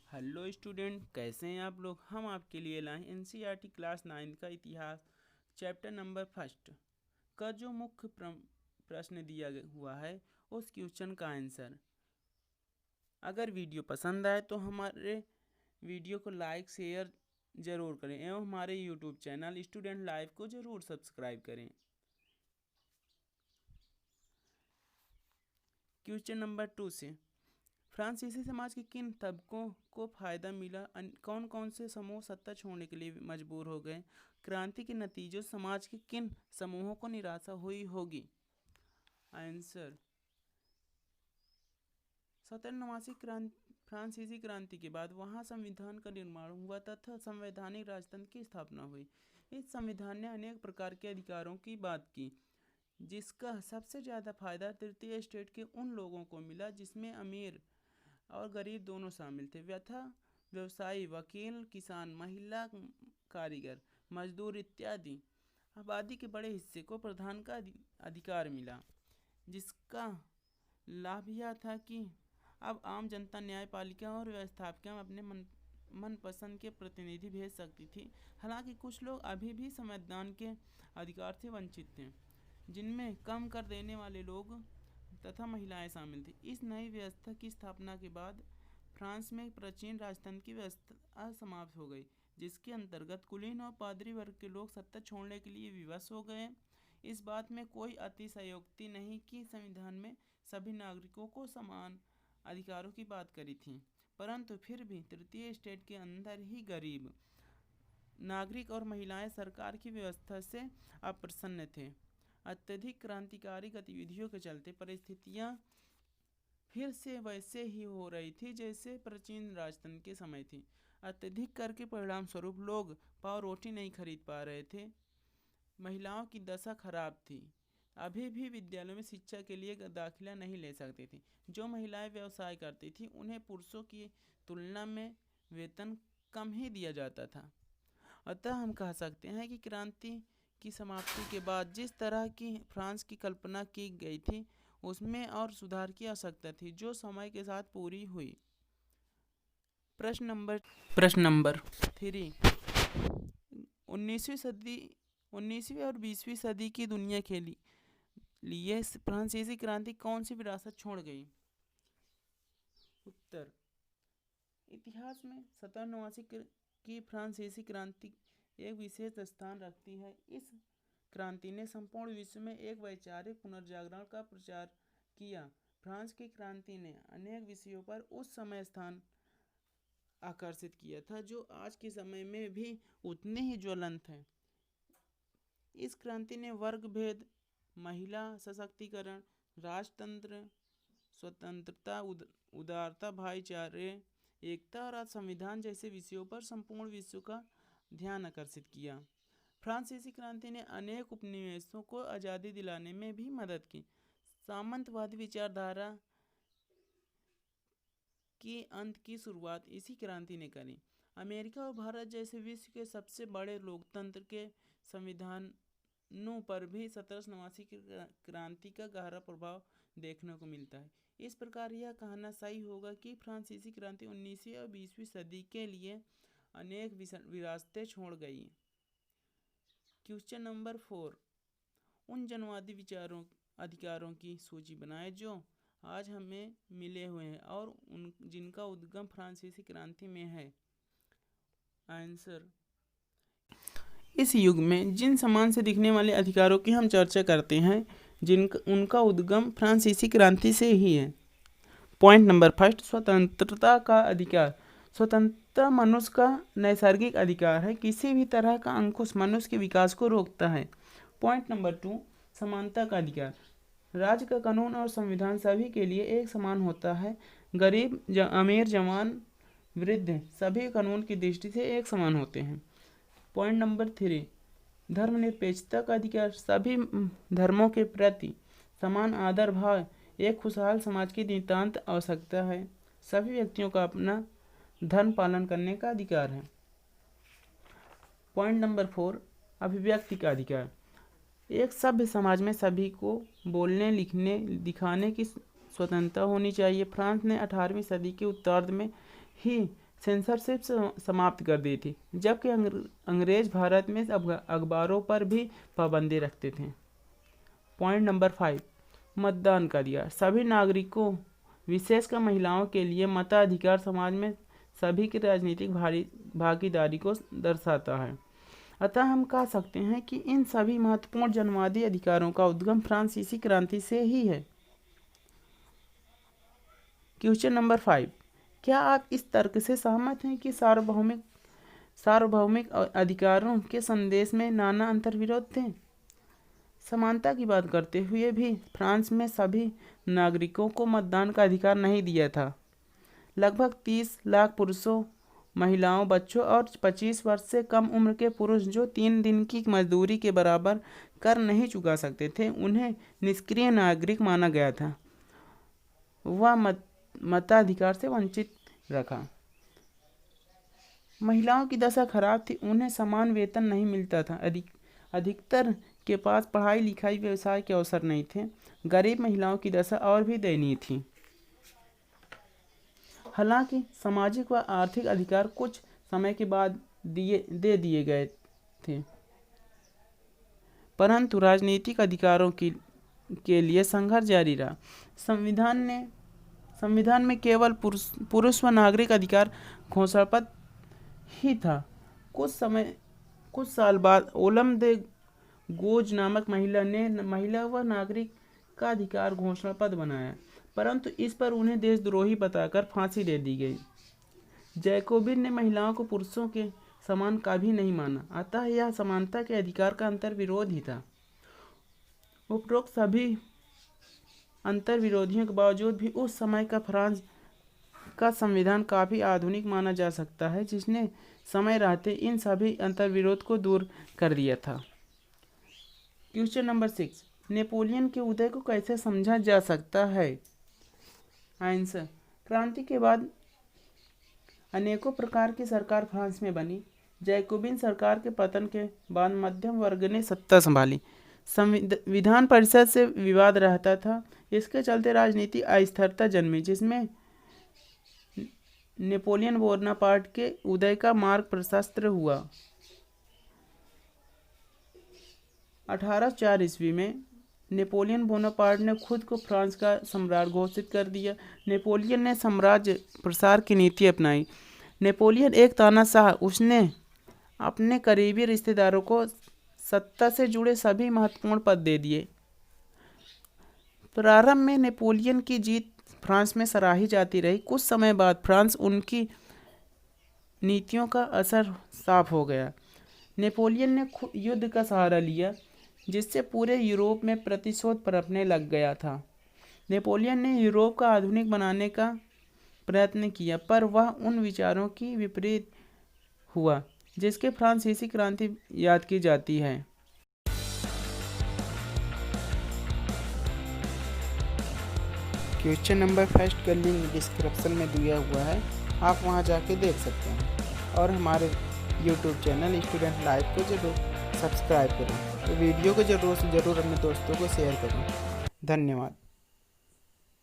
Hello student, कैसे हैं आप लोग। हम आपके लिए लाए एनसीईआरटी क्लास 9 का इतिहास चैप्टर नंबर फर्स्ट का जो मुख्य प्रश्न दिया हुआ है उस क्वेश्चन का आंसर। अगर वीडियो पसंद आए तो हमारे वीडियो को लाइक शेयर ज़रूर करें एवं हमारे यूट्यूब चैनल स्टूडेंट लाइव को ज़रूर सब्सक्राइब करें। क्वेश्चन नंबर 2 से फ्रांसीसी समाज के किन तबकों को फायदा मिला, कौन कौन से समूह सत्ता छोड़ने के लिए मजबूर हो गए, क्रांति के नतीजों समाज के किन समूहों को निराशा हुई होगी। आंसर 1789 फ्रांसीसी क्रांति के बाद वहां संविधान का निर्माण हुआ तथा संवैधानिक राजतंत्र की स्थापना हुई। इस संविधान ने अनेक प्रकार के अधिकारों की बात की, जिसका सबसे ज़्यादा फायदा तृतीय स्टेट के उन लोगों को मिला जिसमें अमीर और गरीब दोनों शामिल थे, यथा व्यवसायी, वकील, किसान, महिला, कारीगर, मजदूर इत्यादि। आबादी के बड़े हिस्से को प्रधान का अधिकार मिला, जिसका लाभ यह था कि अब आम जनता न्यायपालिका और व्यवस्थापिका अपने मनपसंद के प्रतिनिधि भेज सकती थी। हालांकि कुछ लोग अभी भी संविधान के अधिकार से वंचित थे, जिनमें कम कर देने वाले लोग तथा महिलाएं शामिल थी। इस नई व्यवस्था की स्थापना के बाद फ्रांस में प्राचीन राजतंत्र की व्यवस्था समाप्त हो गई, जिसके अंतर्गत कुलीन और पादरी वर्ग के लोग सत्ता छोड़ने के लिए विवश हो गए। इस बात में कोई अतिशयोक्ति नहीं कि संविधान में सभी नागरिकों को समान अधिकारों की बात करी थी, परंतु फिर भी तृतीय स्टेट के अंदर ही गरीब नागरिक और महिलाएं सरकार की व्यवस्था से अप्रसन्न थे। अत्यधिक क्रांतिकारी गतिविधियों के चलते परिस्थितियां फिर से वैसे ही हो रही थी जैसे प्राचीन राजतंत्र के समय थी। अत्यधिक कर के परिणाम स्वरूप लोग पाव रोटी नहीं खरीद पा रहे थे। महिलाओं की दशा खराब थी, अभी भी विद्यालयों में शिक्षा के लिए दाखिला नहीं ले सकती थी। जो महिलाएं व्यवसाय करती थी उन्हें पुरुषों की तुलना में वेतन कम ही दिया जाता था। अतः हम कह सकते हैं कि क्रांति की समाप्ति के बाद जिस तरह की फ्रांस की कल्पना की गई थी उसमें और सुधार की आवश्यकता थी, जो समय के साथ पूरी हुई। प्रश्न नंबर 3, 19वीं और 20वीं सदी की दुनिया के लिए फ्रांसीसी क्रांति कौन सी विरासत छोड़ गई। उत्तर, इतिहास में 1789 की फ्रांसीसी क्रांति एक विशेष स्थान रखती है। इस क्रांति ने संपूर्ण विश्व में एक वैचारिक पुनर्जागरण का प्रचार किया। फ्रांस की क्रांति ने अनेक विषयों पर उस समय स्थान आकर्षित किया था जो आज के समय में भी उतने ही ज्वलंत हैं। इस क्रांति ने वर्ग भेद, महिला सशक्तिकरण, राजतंत्र, स्वतंत्रता, उदारता, भाईचारे, एकता और संविधान जैसे विषयों पर संपूर्ण विश्व का ध्यान आकर्षित किया। फ्रांसीसी क्रांति ने अनेक उपनिवेशों को आज़ादी दिलाने में भी मदद की। सामंतवादी विचारधारा की अंत की शुरुआत इसी क्रांति ने करी। अमेरिका और भारत जैसे विश्व के सबसे बड़े लोकतंत्र के संविधानों पर भी 1789 की क्रांति का गहरा प्रभाव देखने को मिलता है। इस प्रकार यह कहना सही होगा कि फ्रांसीसी क्रांति 19वीं और 20वीं सदी के लिए अनेक विरासतें छोड़ गई। क्वेश्चन नंबर 4, उन जनवादी अधिकारों की सूची बनाएं जो आज हमें मिले हुए हैं और जिनका उद्गम फ्रांसीसी क्रांति में है। आंसर, इस युग में जिन समान से दिखने वाले अधिकारों की हम चर्चा करते हैं उनका उद्गम फ्रांसीसी क्रांति से ही है। पॉइंट नंबर 1, स्वतंत्रता का अधिकार। स्वतंत्रता मनुष्य का नैसर्गिक अधिकार है। किसी भी तरह का अंकुश मनुष्य के विकास को रोकता है। पॉइंट नंबर 2, समानता का अधिकार। राज्य का कानून और संविधान सभी के लिए एक समान होता है। गरीब, अमीर, जवान, वृद्ध सभी कानून की दृष्टि से एक समान होते हैं। पॉइंट नंबर 3, धर्मनिरपेक्षता का अधिकार। सभी धर्मों के प्रति समान आदर भाव एक खुशहाल समाज की नितांत आवश्यकता है। सभी व्यक्तियों का अपना धर्म पालन करने का अधिकार है। पॉइंट नंबर 4, अभिव्यक्ति का अधिकार। एक सभ्य समाज में सभी को बोलने, लिखने, दिखाने की स्वतंत्रता होनी चाहिए। फ्रांस ने 18वीं सदी के उत्तरार्ध में ही सेंसरशिप समाप्त कर दी थी, जबकि अंग्रेज भारत में अखबारों पर भी पाबंदी रखते थे। पॉइंट नंबर 5, मतदान का अधिकार। सभी नागरिकों, विशेषकर महिलाओं के लिए मताधिकार समाज में सभी की राजनीतिक भागीदारी को दर्शाता है। अतः हम कह सकते हैं कि इन सभी महत्वपूर्ण जनवादी अधिकारों का उद्गम फ्रांसीसी क्रांति से ही है। क्वेश्चन नंबर 5, क्या आप इस तर्क से सहमत हैं कि सार्वभौमिक अधिकारों के संदेश में नाना अंतर्विरोध थे? समानता की बात करते हुए भी फ्रांस में सभी नागरिकों को मतदान का अधिकार नहीं दिया था। लगभग 30 लाख पुरुषों, महिलाओं, बच्चों और 25 वर्ष से कम उम्र के पुरुष जो 3 दिन की मजदूरी के बराबर कर नहीं चुका सकते थे, उन्हें निष्क्रिय नागरिक माना गया था। वह मताधिकार से वंचित रखा। महिलाओं की दशा खराब थी, उन्हें समान वेतन नहीं मिलता था। अधिकतर के पास पढ़ाई लिखाई व्यवसाय के अवसर नहीं थे। गरीब महिलाओं की दशा और भी दयनीय थी। हालांकि सामाजिक व आर्थिक अधिकार कुछ समय के बाद दे दिए गए थे, परंतु राजनीतिक अधिकारों के लिए संघर्ष जारी रहा। संविधान में केवल पुरुष व नागरिक अधिकार घोषणापत्र ही था। कुछ साल बाद ओलम दे गोज नामक महिला ने महिला व नागरिक का अधिकार घोषणा पत्र बनाया, परंतु इस पर उन्हें देशद्रोही बताकर फांसी दे दी गई। जैकोबिन ने महिलाओं को पुरुषों के समान कभी नहीं माना, अतः यह समानता के अधिकार का अंतर्विरोध ही था। उपरोक्त सभी अंतर्विरोधियों के बावजूद भी उस समय का फ्रांस का संविधान काफ़ी आधुनिक माना जा सकता है, जिसने समय रहते इन सभी अंतर्विरोध को दूर कर दिया था। क्वेश्चन नंबर 6, नेपोलियन के उदय को कैसे समझा जा सकता है? आंसर, क्रांति के बाद अनेकों प्रकार की सरकार फ्रांस में बनी। जैकोबिन सरकार के पतन के बाद मध्यम वर्ग ने सत्ता संभाली। विधान परिषद से विवाद रहता था, इसके चलते राजनीति अस्थिरता जन्मी, जिसमें नेपोलियन बोनापार्ट के उदय का मार्ग प्रशस्त हुआ। 1804 ईस्वी में नेपोलियन बोनापार्ट ने खुद को फ्रांस का सम्राट घोषित कर दिया। नेपोलियन ने साम्राज्य प्रसार की नीति अपनाई। नेपोलियन एक तानाशाह, उसने अपने करीबी रिश्तेदारों को सत्ता से जुड़े सभी महत्वपूर्ण पद दे दिए। प्रारंभ में नेपोलियन की जीत फ्रांस में सराही जाती रही। कुछ समय बाद फ्रांस उनकी नीतियों का असर साफ हो गया। नेपोलियन ने युद्ध का सहारा लिया, जिससे पूरे यूरोप में प्रतिशोध पनपने लग गया था। नेपोलियन ने यूरोप का आधुनिक बनाने का प्रयत्न किया, पर वह उन विचारों की विपरीत हुआ जिसके फ्रांसीसी क्रांति याद की जाती है। क्वेश्चन नंबर 5 का लिंक डिस्क्रिप्शन में दिया हुआ है, आप वहां जाके देख सकते हैं। और हमारे YouTube चैनल स्टूडेंट लाइव को जरूर सब्सक्राइब करें। तो वीडियो को ज़रूर अपने दोस्तों को शेयर करें। धन्यवाद।